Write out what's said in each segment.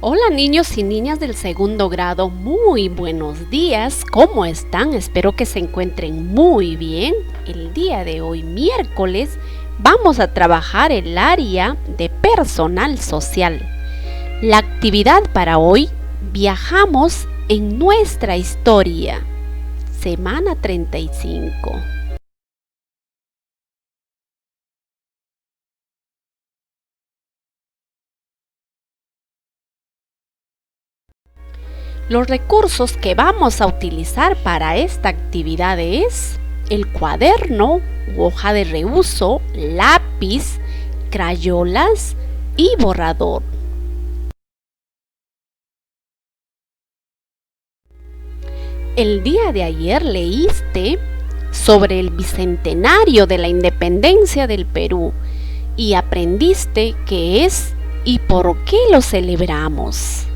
Hola niños y niñas del segundo grado, muy buenos días, ¿cómo están? Espero que se encuentren muy bien. El día de hoy, miércoles, vamos a trabajar el área de personal social. La actividad para hoy, viajamos en nuestra historia, semana 35. Los recursos que vamos a utilizar para esta actividad es el cuaderno u hoja de reuso, lápiz, crayolas y borrador. El día de ayer leíste sobre el bicentenario de la independencia del Perú y aprendiste qué es y por qué lo celebramos.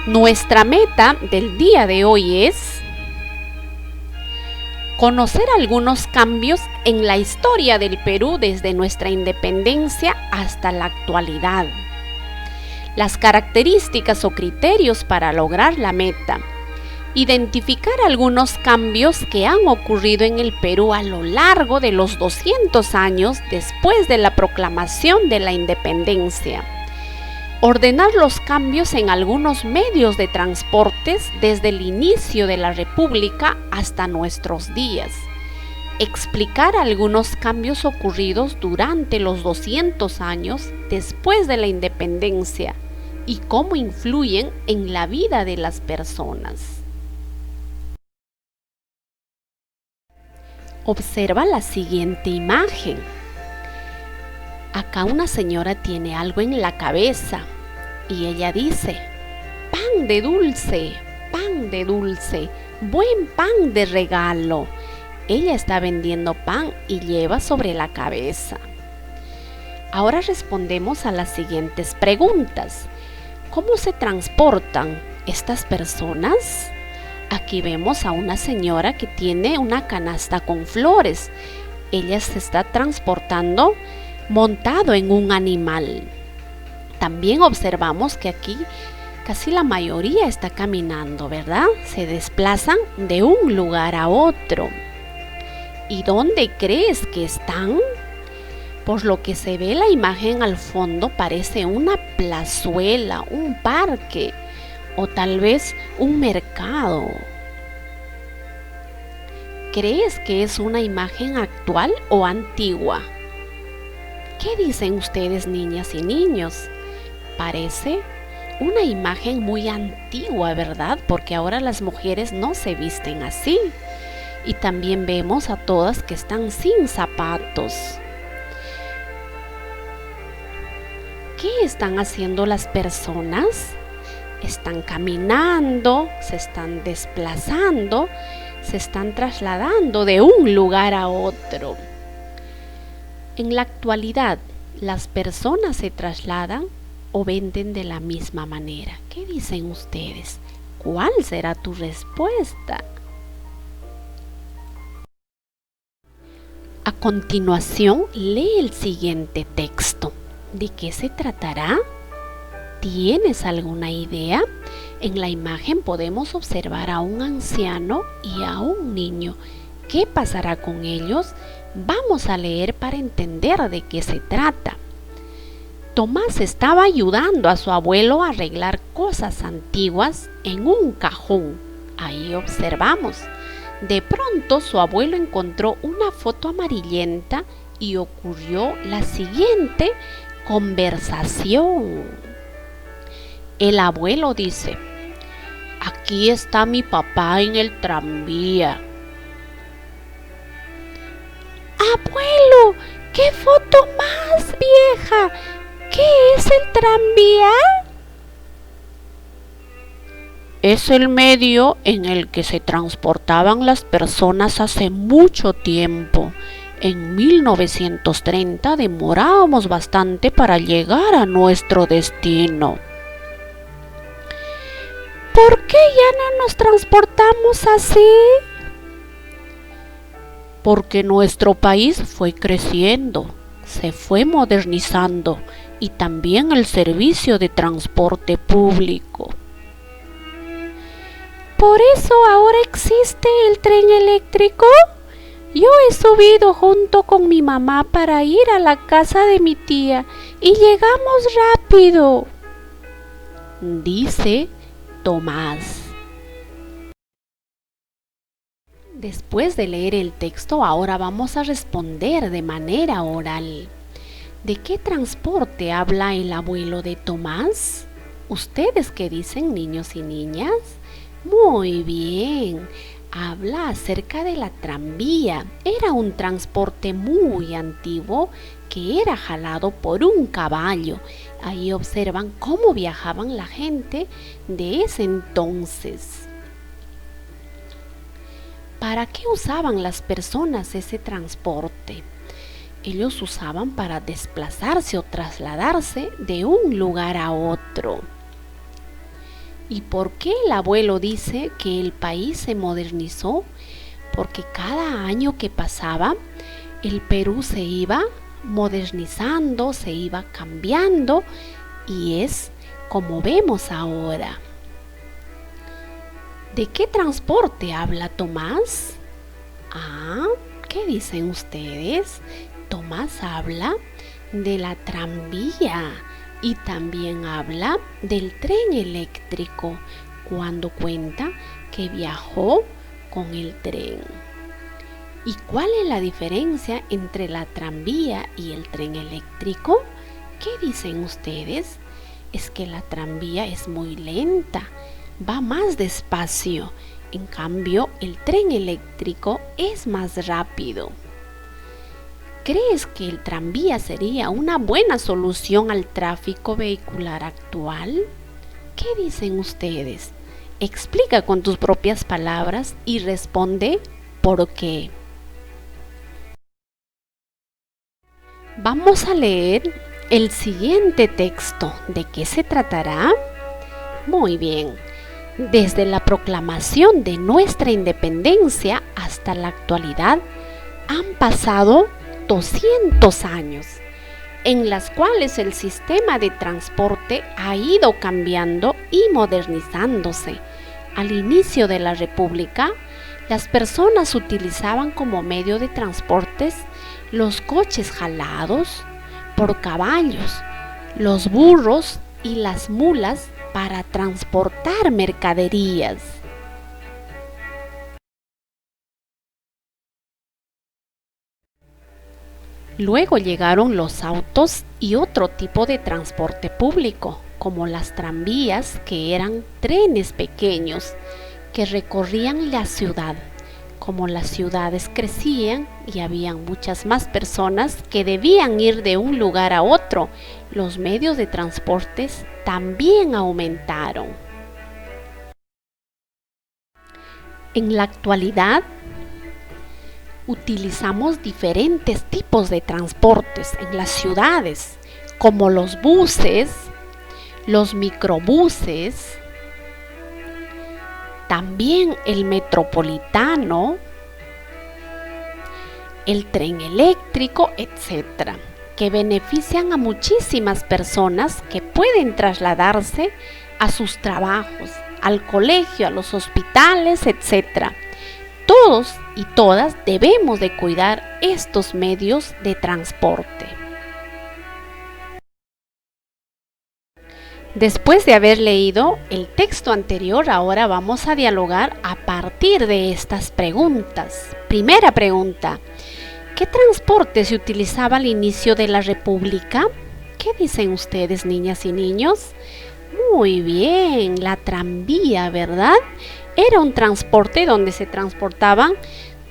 Nuestra meta del día de hoy es conocer algunos cambios en la historia del Perú desde nuestra independencia hasta la actualidad. Las características o criterios para lograr la meta. Identificar algunos cambios que han ocurrido en el Perú a lo largo de los 200 años después de la proclamación de la independencia. Ordenar los cambios en algunos medios de transportes desde el inicio de la República hasta nuestros días. Explicar algunos cambios ocurridos durante los 200 años después de la independencia y cómo influyen en la vida de las personas. Observa la siguiente imagen. Acá una señora tiene algo en la cabeza y ella dice, pan de dulce, buen pan de regalo. Ella está vendiendo pan y lleva sobre la cabeza. Ahora respondemos a las siguientes preguntas. ¿Cómo se transportan estas personas? Aquí vemos a una señora que tiene una canasta con flores. Ella se está transportando montado en un animal. También observamos que aquí casi la mayoría está caminando, ¿verdad? Se desplazan de un lugar a otro. ¿Y dónde crees que están? Por lo que se ve la imagen al fondo parece una plazuela, un parque o tal vez un mercado. ¿Crees que es una imagen actual o antigua? ¿Qué dicen ustedes, niñas y niños? Parece una imagen muy antigua, ¿verdad? Porque ahora las mujeres no se visten así. Y también vemos a todas que están sin zapatos. ¿Qué están haciendo las personas? Están caminando, se están desplazando, se están trasladando de un lugar a otro. En la actualidad, ¿las personas se trasladan o venden de la misma manera? ¿Qué dicen ustedes? ¿Cuál será tu respuesta? A continuación, lee el siguiente texto. ¿De qué se tratará? ¿Tienes alguna idea? En la imagen podemos observar a un anciano y a un niño. ¿Qué pasará con ellos? Vamos a leer para entender de qué se trata. Tomás estaba ayudando a su abuelo a arreglar cosas antiguas en un cajón. Ahí observamos. De pronto su abuelo encontró una foto amarillenta y ocurrió la siguiente conversación. El abuelo dice, aquí está mi papá en el tranvía. Abuelo, ¿qué foto más vieja? ¿Qué es el tranvía? Es el medio en el que se transportaban las personas hace mucho tiempo. En 1930 demorábamos bastante para llegar a nuestro destino. ¿Por qué ya no nos transportamos así? Porque nuestro país fue creciendo, se fue modernizando y también el servicio de transporte público. ¿Por eso ahora existe el tren eléctrico? Yo he subido junto con mi mamá para ir a la casa de mi tía y llegamos rápido, dice Tomás. Después de leer el texto, ahora vamos a responder de manera oral. ¿De qué transporte habla el abuelo de Tomás? ¿Ustedes qué dicen, niños y niñas? Muy bien. Habla acerca de la tranvía. Era un transporte muy antiguo que era jalado por un caballo. Ahí observan cómo viajaban la gente de ese entonces. ¿Para qué usaban las personas ese transporte? Ellos usaban para desplazarse o trasladarse de un lugar a otro. ¿Y por qué el abuelo dice que el país se modernizó? Porque cada año que pasaba, el Perú se iba modernizando, se iba cambiando y es como vemos ahora. ¿De qué transporte habla Tomás? ¿Qué dicen ustedes? Tomás habla de la tranvía. Y también habla del tren eléctrico cuando cuenta que viajó con el tren. ¿Y cuál es la diferencia entre la tranvía y el tren eléctrico? ¿Qué dicen ustedes? Es que la tranvía es muy lenta, va más despacio. En cambio, el tren eléctrico es más rápido. ¿Crees que el tranvía sería una buena solución al tráfico vehicular actual? ¿Qué dicen ustedes? Explica con tus propias palabras y responde ¿por qué? Vamos a leer el siguiente texto. ¿De qué se tratará? Muy bien. Desde la proclamación de nuestra independencia hasta la actualidad han pasado 200 años, en las cuales el sistema de transporte ha ido cambiando y modernizándose. Al inicio de la República, las personas utilizaban como medio de transportes los coches jalados por caballos, los burros y las mulas para transportar mercaderías. Luego llegaron los autos y otro tipo de transporte público, como las tranvías, que eran trenes pequeños que recorrían la ciudad. Como las ciudades crecían y habían muchas más personas que debían ir de un lugar a otro, los medios de transportes también aumentaron. En la actualidad, utilizamos diferentes tipos de transportes en las ciudades, como los buses, los microbuses, también el metropolitano, el tren eléctrico, etc., que benefician a muchísimas personas que pueden trasladarse a sus trabajos, al colegio, a los hospitales, etc. Todos y todas debemos de cuidar estos medios de transporte. Después de haber leído el texto anterior, ahora vamos a dialogar a partir de estas preguntas. Primera pregunta: ¿qué transporte se utilizaba al inicio de la República? ¿Qué dicen ustedes, niñas y niños? Muy bien, la tranvía, ¿verdad? Era un transporte donde se transportaban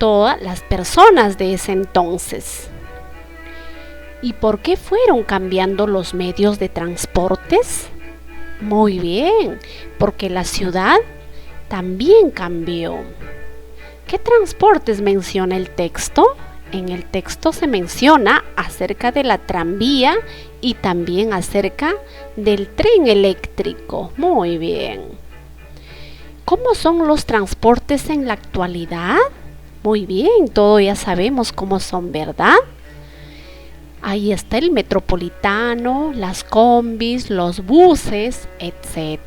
todas las personas de ese entonces. ¿Y por qué fueron cambiando los medios de transportes? Muy bien, porque la ciudad también cambió. ¿Qué transportes menciona el texto? En el texto se menciona acerca de la tranvía y también acerca del tren eléctrico. Muy bien. ¿Cómo son los transportes en la actualidad? Muy bien, todos ya sabemos cómo son, ¿verdad? Ahí está el metropolitano, las combis, los buses, etc.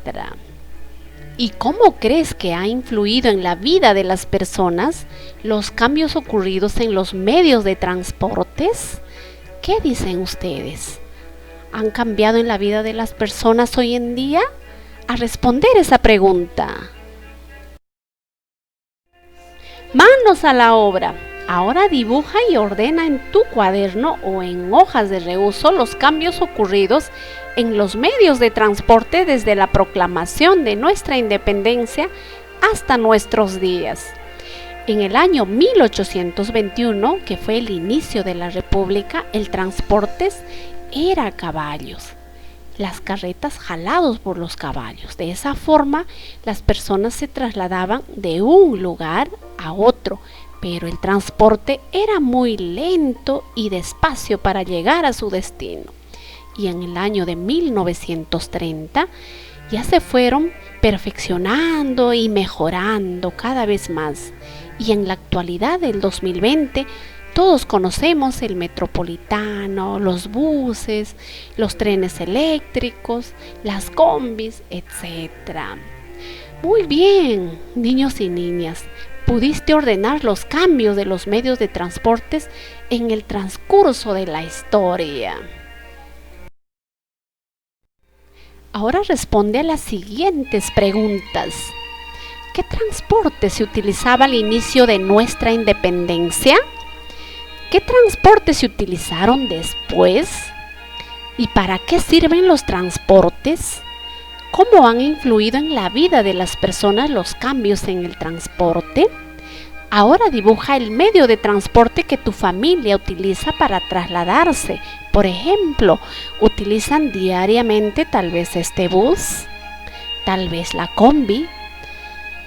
¿Y cómo crees que ha influido en la vida de las personas los cambios ocurridos en los medios de transportes? ¿Qué dicen ustedes? ¿Han cambiado en la vida de las personas hoy en día? A responder esa pregunta. Manos a la obra. Ahora dibuja y ordena en tu cuaderno o en hojas de reuso los cambios ocurridos en los medios de transporte desde la proclamación de nuestra independencia hasta nuestros días. En el año 1821, que fue el inicio de la República, el transporte era a caballos. Las carretas jalados por los caballos. De esa forma, las personas se trasladaban de un lugar a otro, pero el transporte era muy lento y despacio para llegar a su destino. Y en el año de 1930 ya se fueron perfeccionando y mejorando cada vez más. Y en la actualidad del 2020, todos conocemos el metropolitano, los buses, los trenes eléctricos, las combis, etc. Muy bien, niños y niñas. Pudiste ordenar los cambios de los medios de transportes en el transcurso de la historia. Ahora responde a las siguientes preguntas. ¿Qué transporte se utilizaba al inicio de nuestra independencia? ¿Qué transportes se utilizaron después? ¿Y para qué sirven los transportes? ¿Cómo han influido en la vida de las personas los cambios en el transporte? Ahora dibuja el medio de transporte que tu familia utiliza para trasladarse. Por ejemplo, utilizan diariamente tal vez este bus, tal vez la combi,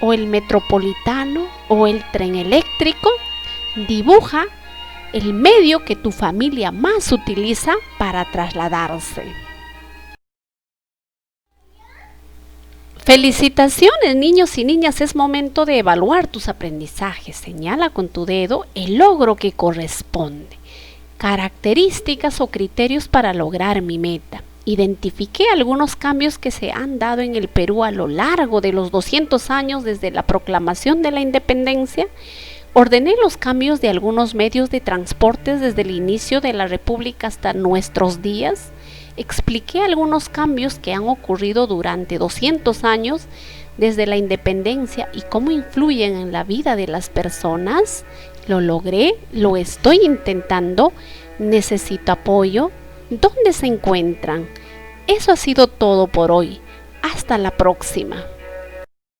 o el metropolitano, o el tren eléctrico. Dibuja el medio que tu familia más utiliza para trasladarse. Felicitaciones, niños y niñas, es momento de evaluar tus aprendizajes. Señala con tu dedo el logro que corresponde. Características o criterios para lograr mi meta. Identifiqué algunos cambios que se han dado en el Perú a lo largo de los 200 años desde la proclamación de la independencia. Ordené los cambios de algunos medios de transporte desde el inicio de la República hasta nuestros días. Expliqué algunos cambios que han ocurrido durante 200 años desde la independencia y cómo influyen en la vida de las personas. Lo logré, lo estoy intentando, necesito apoyo. ¿Dónde se encuentran? Eso ha sido todo por hoy. Hasta la próxima.